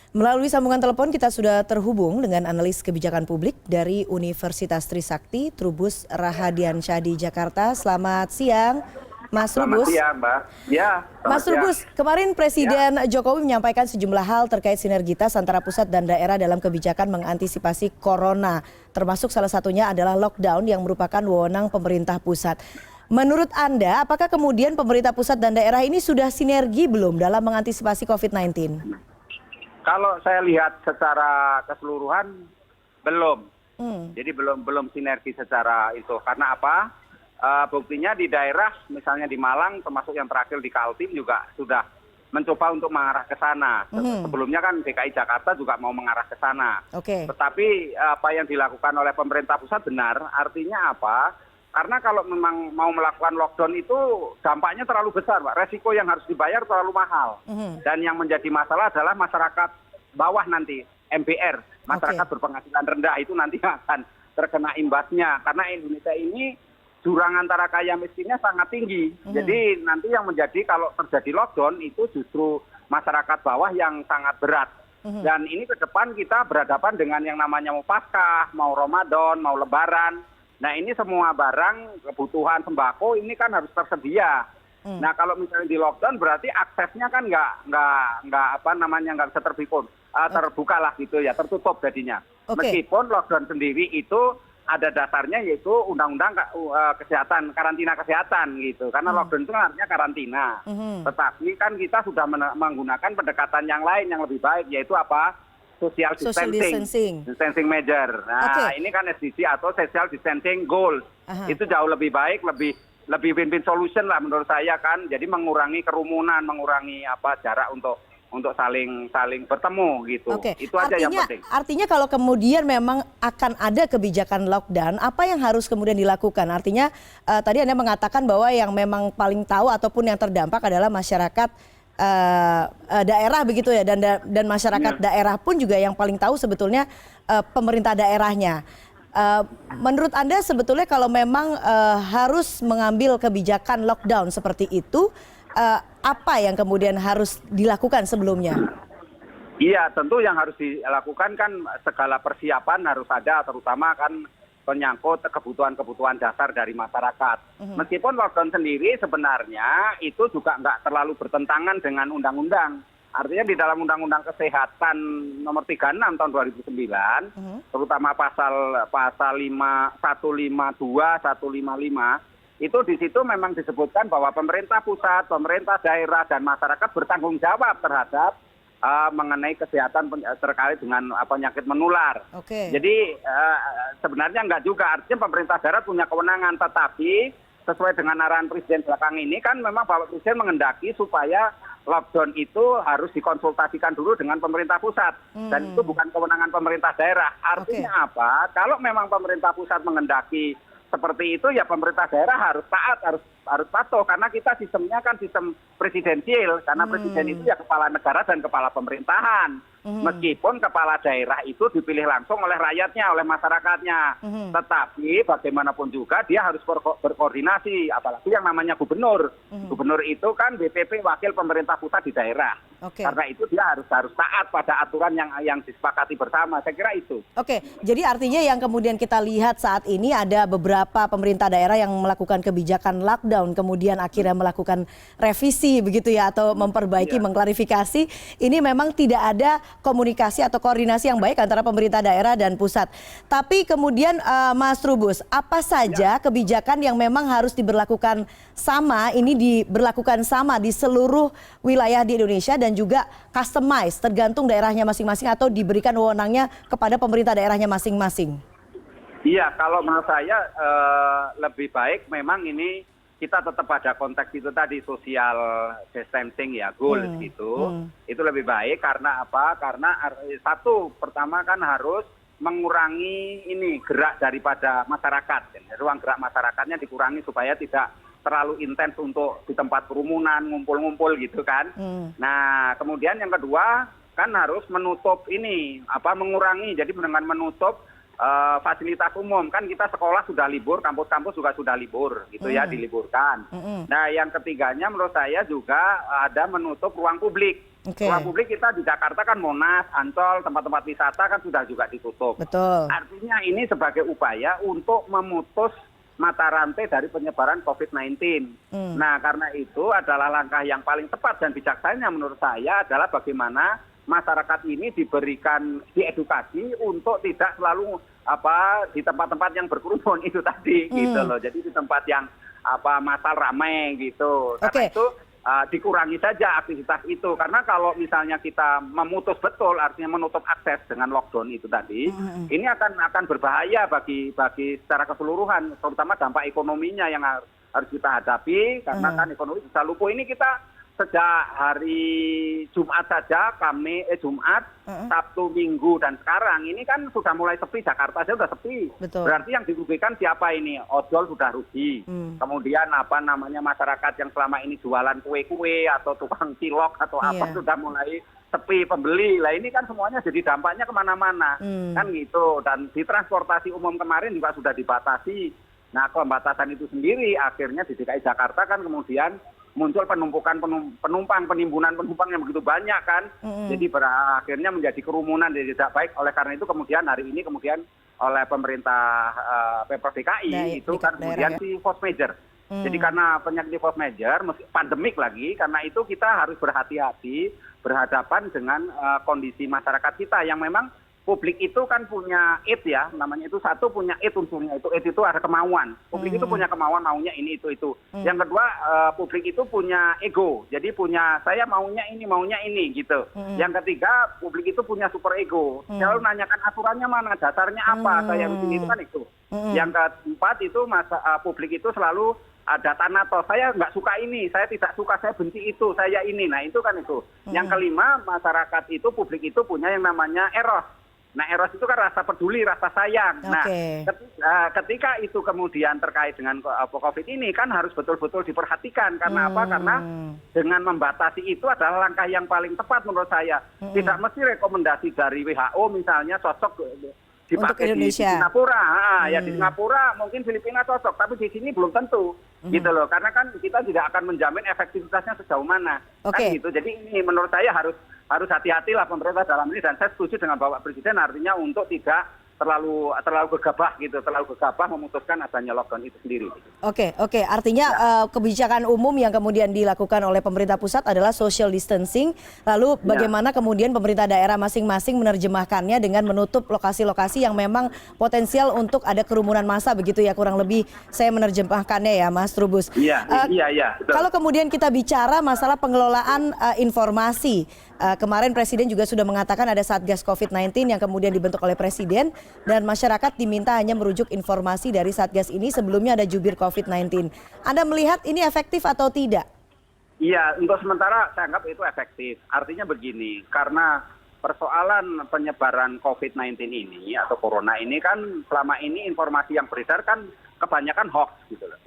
Melalui sambungan telepon kita sudah terhubung dengan analis kebijakan publik dari Universitas Trisakti, Trubus Rahadiansyah di Jakarta. Selamat siang, Mas Trubus. Selamat siang, Mbak. Ya, Mas Trubus, kemarin Presiden Jokowi menyampaikan sejumlah hal terkait sinergitas antara pusat dan daerah dalam kebijakan mengantisipasi corona. Termasuk salah satunya adalah lockdown yang merupakan wewenang pemerintah pusat. Menurut Anda, apakah kemudian pemerintah pusat dan daerah ini sudah sinergi belum dalam mengantisipasi COVID-19? Kalau saya lihat secara keseluruhan belum. Jadi belum sinergi secara itu. Karena apa? Buktinya di daerah, misalnya di Malang, termasuk yang terakhir di Kaltim juga sudah mencoba untuk mengarah ke sana. Sebelumnya kan DKI Jakarta juga mau mengarah ke sana. Tetapi apa yang dilakukan oleh pemerintah pusat benar. Artinya apa? Karena kalau memang mau melakukan lockdown itu dampaknya terlalu besar, Pak. Resiko yang harus dibayar terlalu mahal. Dan yang menjadi masalah adalah masyarakat bawah nanti, MBR, masyarakat berpenghasilan rendah itu nanti akan terkena imbasnya. Karena Indonesia ini jurang antara kaya miskinnya sangat tinggi. Jadi nanti yang menjadi kalau terjadi lockdown itu justru masyarakat bawah yang sangat berat. Dan ini ke depan kita berhadapan dengan yang namanya mau Paskah, mau Ramadan, mau Lebaran. Nah ini semua barang kebutuhan sembako ini kan harus tersedia. Nah kalau misalnya di lockdown berarti aksesnya kan nggak bisa terbuka lah gitu ya, tertutup jadinya. Meskipun lockdown sendiri itu ada dasarnya yaitu undang-undang kesehatan, karantina kesehatan gitu. Karena lockdown itu artinya karantina. Tetapi kan kita sudah menggunakan pendekatan yang lain yang lebih baik yaitu apa? Social distancing measure. Nah, ini kan SDG atau social distancing goals. Itu jauh lebih baik, lebih win-win solution lah menurut saya kan. Jadi mengurangi kerumunan, mengurangi jarak untuk saling bertemu gitu. Itu aja yang penting. Artinya kalau kemudian memang akan ada kebijakan lockdown, apa yang harus kemudian dilakukan? Artinya tadi Anda mengatakan bahwa yang memang paling tahu ataupun yang terdampak adalah masyarakat daerah begitu ya, dan masyarakat daerah pun juga yang paling tahu sebetulnya pemerintah daerahnya. Menurut Anda sebetulnya kalau memang harus mengambil kebijakan lockdown seperti itu, apa yang kemudian harus dilakukan sebelumnya? Iya, tentu yang harus dilakukan kan segala persiapan harus ada, terutama kan menyangkut kebutuhan-kebutuhan dasar dari masyarakat. Meskipun lockdown sendiri sebenarnya itu juga nggak terlalu bertentangan dengan undang-undang. Artinya di dalam Undang-Undang Kesehatan nomor 36 tahun 2009, terutama pasal 152, 155, itu di situ memang disebutkan bahwa pemerintah pusat, pemerintah daerah, dan masyarakat bertanggung jawab terhadap mengenai kesehatan terkait dengan penyakit menular. Jadi sebenarnya enggak juga, artinya pemerintah daerah punya kewenangan, tetapi sesuai dengan arahan Presiden belakang ini kan memang Bapak Presiden mengendaki supaya lockdown itu harus dikonsultasikan dulu dengan pemerintah pusat. Dan itu bukan kewenangan pemerintah daerah. Artinya apa? Kalau memang pemerintah pusat mengendaki seperti itu ya pemerintah daerah harus taat, harus patuh, karena kita sistemnya kan sistem presidensial, karena presiden itu ya kepala negara dan kepala pemerintahan. Meskipun kepala daerah itu dipilih langsung oleh rakyatnya, oleh masyarakatnya. Tetapi bagaimanapun juga dia harus berkoordinasi, apalagi yang namanya gubernur. Gubernur itu kan BPP wakil pemerintah pusat di daerah. Karena itu dia harus taat pada aturan yang disepakati bersama. Saya kira itu. Jadi artinya yang kemudian kita lihat saat ini ada beberapa pemerintah daerah yang melakukan kebijakan lockdown, kemudian akhirnya melakukan revisi begitu ya, atau memperbaiki, mengklarifikasi. Ini memang tidak ada komunikasi atau koordinasi yang baik antara pemerintah daerah dan pusat. Tapi kemudian Mas Trubus, apa saja kebijakan yang memang harus diberlakukan sama, ini diberlakukan sama di seluruh wilayah di Indonesia dan juga customize tergantung daerahnya masing-masing atau diberikan wewenangnya kepada pemerintah daerahnya masing-masing? Iya, kalau menurut saya lebih baik memang ini kita tetap pada konteks itu tadi, social distancing ya, goals gitu. Itu lebih baik karena apa? Karena satu, pertama kan harus mengurangi ini gerak daripada masyarakat. Ruang gerak masyarakatnya dikurangi supaya tidak terlalu intens untuk di tempat kerumunan, ngumpul-ngumpul gitu kan. Nah, kemudian yang kedua kan harus menutup ini, mengurangi, jadi dengan menutup fasilitas umum. Kan kita sekolah sudah libur, kampus-kampus juga sudah libur gitu ya, diliburkan. Nah yang ketiganya menurut saya juga ada menutup ruang publik. Ruang publik kita di Jakarta kan Monas, Ancol, tempat-tempat wisata kan sudah juga ditutup. Betul. Artinya ini sebagai upaya untuk memutus mata rantai dari penyebaran COVID-19. Nah, karena itu adalah langkah yang paling tepat dan bijaksana menurut saya adalah bagaimana masyarakat ini diberikan diedukasi untuk tidak selalu di tempat-tempat yang berkerumun itu tadi gitu loh. Jadi di tempat yang massal ramai gitu. Karena itu dikurangi saja aktivitas itu, karena kalau misalnya kita memutus betul artinya menutup akses dengan lockdown itu tadi, ini akan berbahaya bagi secara keseluruhan, terutama dampak ekonominya yang harus kita hadapi, karena kan ekonomi bisa lumpuh. Ini kita sejak hari Jumat saja, Jumat, Sabtu, Minggu, dan sekarang ini kan sudah mulai sepi, Jakarta saja sudah sepi. Betul. Berarti yang dirugikan siapa ini? Ojol sudah rugi. Kemudian masyarakat yang selama ini jualan kue-kue atau tukang cilok atau sudah mulai sepi pembeli. Lah ini kan semuanya jadi dampaknya kemana-mana. Kan gitu. Dan di transportasi umum kemarin juga sudah dibatasi. Nah, pembatasan itu sendiri akhirnya di DKI Jakarta kan kemudian muncul penumpukan penumpang, penimbunan penumpang yang begitu banyak kan. Jadi akhirnya menjadi kerumunan yang tidak baik. Oleh karena itu kemudian hari ini oleh pemerintah Pemprov DKI itu kan kemudian si force major. Jadi karena penyakit force major, pandemik lagi, karena itu kita harus berhati-hati berhadapan dengan kondisi masyarakat kita yang memang publik itu kan punya id ya, namanya itu satu punya id unsurnya, itu id itu ada kemauan. Publik itu punya kemauan, maunya ini itu. Yang kedua publik itu punya ego, jadi saya maunya ini gitu. Yang ketiga publik itu punya super ego, selalu nanyakan aturannya mana, dasarnya apa, saya begini itu kan itu. Yang keempat itu publik itu selalu ada tanato, saya nggak suka ini, saya tidak suka, saya benci itu, saya ini. Nah itu kan itu. Yang kelima masyarakat itu, publik itu punya yang namanya eros. Nah, eros itu kan rasa peduli, rasa sayang. Nah, ketika itu kemudian terkait dengan COVID ini kan harus betul-betul diperhatikan. Karena apa? Karena dengan membatasi itu adalah langkah yang paling tepat menurut saya. Tidak mesti rekomendasi dari WHO misalnya cocok dipakai di Singapura. Ya di Singapura mungkin Filipina cocok, tapi di sini belum tentu. Gitu loh. Karena kan kita tidak akan menjamin efektivitasnya sejauh mana. Kan gitu. Jadi ini menurut saya harus hati-hatilah pemerintah dalam ini, dan saya setuju dengan Bapak Presiden artinya untuk tidak terlalu gegabah gitu, terlalu gegabah memutuskan adanya lockdown itu sendiri. Oke, artinya kebijakan umum yang kemudian dilakukan oleh pemerintah pusat adalah social distancing, lalu bagaimana kemudian pemerintah daerah masing-masing menerjemahkannya dengan menutup lokasi-lokasi yang memang potensial untuk ada kerumunan massa, begitu ya kurang lebih saya menerjemahkannya ya Mas Trubus. Iya. Kalau kemudian kita bicara masalah pengelolaan informasi, kemarin Presiden juga sudah mengatakan ada Satgas COVID-19 yang kemudian dibentuk oleh Presiden, dan masyarakat diminta hanya merujuk informasi dari Satgas ini. Sebelumnya ada jubir COVID-19. Anda melihat ini efektif atau tidak? Iya, untuk sementara saya anggap itu efektif. Artinya begini, karena persoalan penyebaran COVID-19 ini atau corona ini kan selama ini informasi yang beredar kan kebanyakan hoax gitu loh.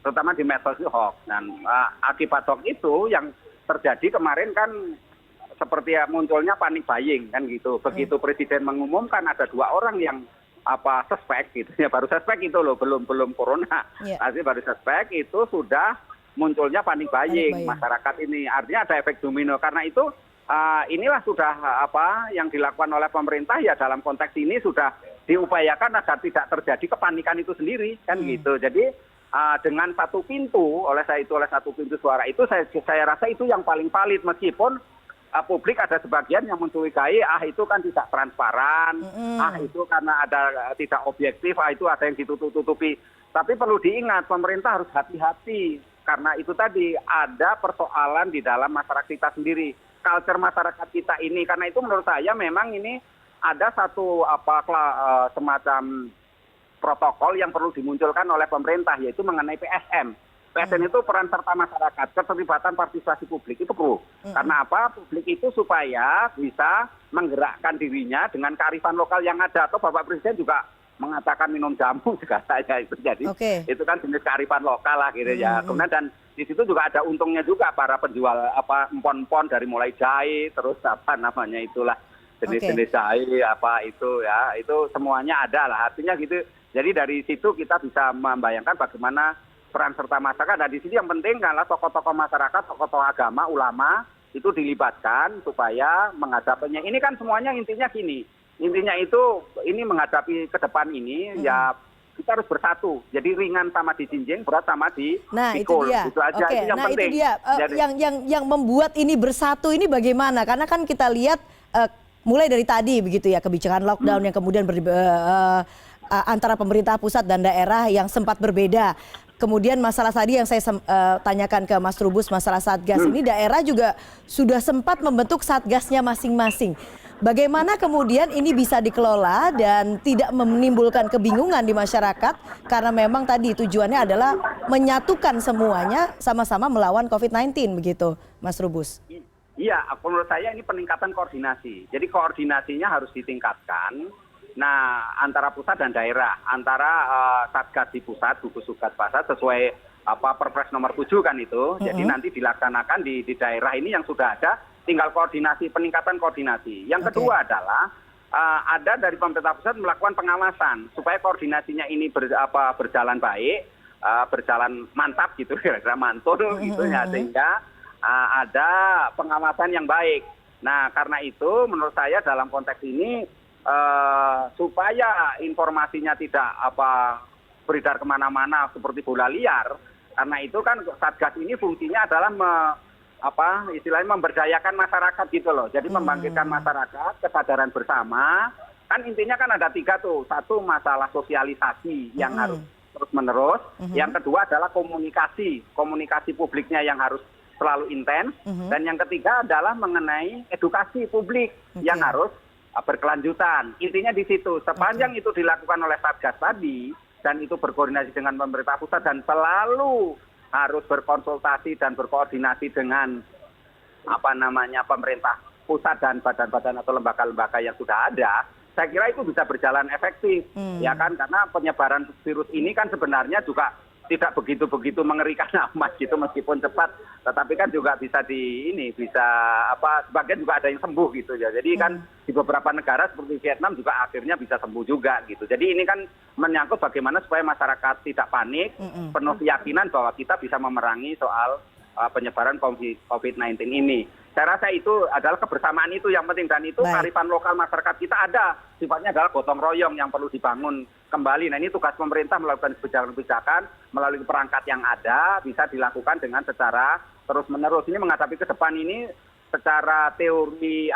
Terutama di medsos itu hoax. Dan akibat hoax itu yang terjadi kemarin kan seperti munculnya panik buying kan gitu. Begitu Presiden mengumumkan ada 2 orang yang suspek gitu ya, baru suspek itu loh, belum corona. Artinya baru suspek itu sudah munculnya panik buying masyarakat ini. Artinya ada efek domino. Karena itu inilah sudah yang dilakukan oleh pemerintah ya, dalam konteks ini sudah diupayakan agar tidak terjadi kepanikan itu sendiri kan gitu. Jadi dengan satu pintu, oleh satu pintu suara itu saya rasa itu yang paling valid, meskipun publik ada sebagian yang mencurigai itu kan tidak transparan, itu karena ada tidak objektif, itu ada yang ditutup-tutupi. Tapi perlu diingat pemerintah harus hati-hati karena itu tadi ada persoalan di dalam masyarakat kita sendiri, culture masyarakat kita ini. Karena itu menurut saya memang ini ada satu semacam protokol yang perlu dimunculkan oleh pemerintah, yaitu mengenai PSM. PSN itu peran serta masyarakat, keterlibatan partisipasi publik itu perlu. Karena apa? Publik itu supaya bisa menggerakkan dirinya dengan kearifan lokal yang ada. Atau Bapak Presiden juga mengatakan minum jamu juga saya itu. Jadi itu kan jenis kearifan lokal lah gitu ya. Kemudian dan di situ juga ada untungnya juga para penjual empon-empon dari mulai jahe terus itulah jenis-jenis jahe itu ya. Itu semuanya ada lah. Artinya gitu. Jadi dari situ kita bisa membayangkan bagaimana peran serta masyarakat. Nah di sini yang penting adalah tokoh-tokoh masyarakat, tokoh-tokoh agama, ulama, itu dilibatkan supaya menghadapinya. Ini kan semuanya intinya gini, intinya itu ini menghadapi ke depan ini ya kita harus bersatu. Jadi ringan sama dijinjing, berat sama Nah dipikul. itu dia. Itu aja, Oke, itu yang nah penting. itu dia. Yang membuat ini bersatu ini bagaimana? Karena kan kita lihat mulai dari tadi begitu ya, kebijakan lockdown yang kemudian antara pemerintah pusat dan daerah yang sempat berbeda. Kemudian masalah tadi yang saya tanyakan ke Mas Trubus, masalah Satgas ini daerah juga sudah sempat membentuk Satgasnya masing-masing. Bagaimana kemudian ini bisa dikelola dan tidak menimbulkan kebingungan di masyarakat karena memang tadi tujuannya adalah menyatukan semuanya sama-sama melawan COVID-19 begitu, Mas Trubus. Iya, menurut saya ini peningkatan koordinasi. Jadi koordinasinya harus ditingkatkan. Nah, antara pusat dan daerah, antara Satgas di pusat, gugus tugas pusat sesuai Perpres nomor 7 kan itu. Jadi nanti dilaksanakan di daerah ini yang sudah ada, tinggal koordinasi, peningkatan koordinasi. Yang kedua adalah ada dari pemerintah pusat melakukan pengawasan supaya koordinasinya ini berjalan baik, berjalan mantap gitu, kira-kira mantul gitu ya, sehingga ada pengawasan yang baik. Nah, karena itu menurut saya dalam konteks ini supaya informasinya tidak beredar kemana-mana seperti bola liar, karena itu kan Satgas ini fungsinya adalah istilahnya memberdayakan masyarakat gitu loh. Jadi membangkitkan masyarakat, kesadaran bersama. Kan intinya kan ada 3 tuh. Satu, masalah sosialisasi yang harus terus-menerus. Yang kedua adalah komunikasi publiknya yang harus selalu intens. Dan yang ketiga adalah mengenai edukasi publik yang harus berkelanjutan. Intinya di situ. Sepanjang itu dilakukan oleh Satgas tadi dan itu berkoordinasi dengan pemerintah pusat dan selalu harus berkonsultasi dan berkoordinasi dengan pemerintah pusat dan badan-badan atau lembaga-lembaga yang sudah ada, saya kira itu bisa berjalan efektif. Ya kan, karena penyebaran virus ini kan sebenarnya juga tidak begitu mengerikan amat gitu, meskipun cepat, tetapi kan juga bisa sebagian juga ada yang sembuh gitu ya. Jadi kan di beberapa negara seperti Vietnam juga akhirnya bisa sembuh juga gitu. Jadi ini kan menyangkut bagaimana supaya masyarakat tidak panik, penuh keyakinan bahwa kita bisa memerangi soal penyebaran COVID-19 ini. Saya rasa itu adalah kebersamaan itu yang penting, dan itu kearifan lokal masyarakat kita ada, sifatnya adalah gotong royong yang perlu dibangun kembali. Nah, ini tugas pemerintah melakukan kebijakan-kebijakan melalui perangkat yang ada, bisa dilakukan dengan secara terus-menerus. Ini menghadapi ke depan ini secara teori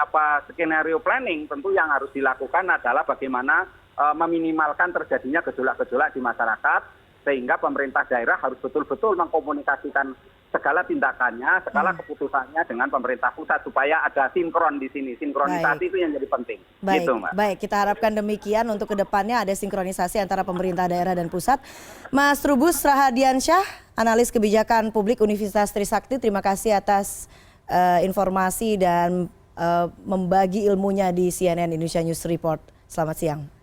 skenario planning, tentu yang harus dilakukan adalah bagaimana meminimalkan terjadinya gejolak-gejolak di masyarakat, sehingga pemerintah daerah harus betul-betul mengkomunikasikan segala tindakannya, segala keputusannya dengan pemerintah pusat supaya ada sinkron di sini. Sinkronisasi itu yang jadi penting. Baik, gitu, Mbak. Baik, kita harapkan demikian untuk kedepannya ada sinkronisasi antara pemerintah daerah dan pusat. Mas Trubus Rahadiansyah, analis kebijakan publik Universitas Trisakti, terima kasih atas informasi dan membagi ilmunya di CNN Indonesia News Report. Selamat siang.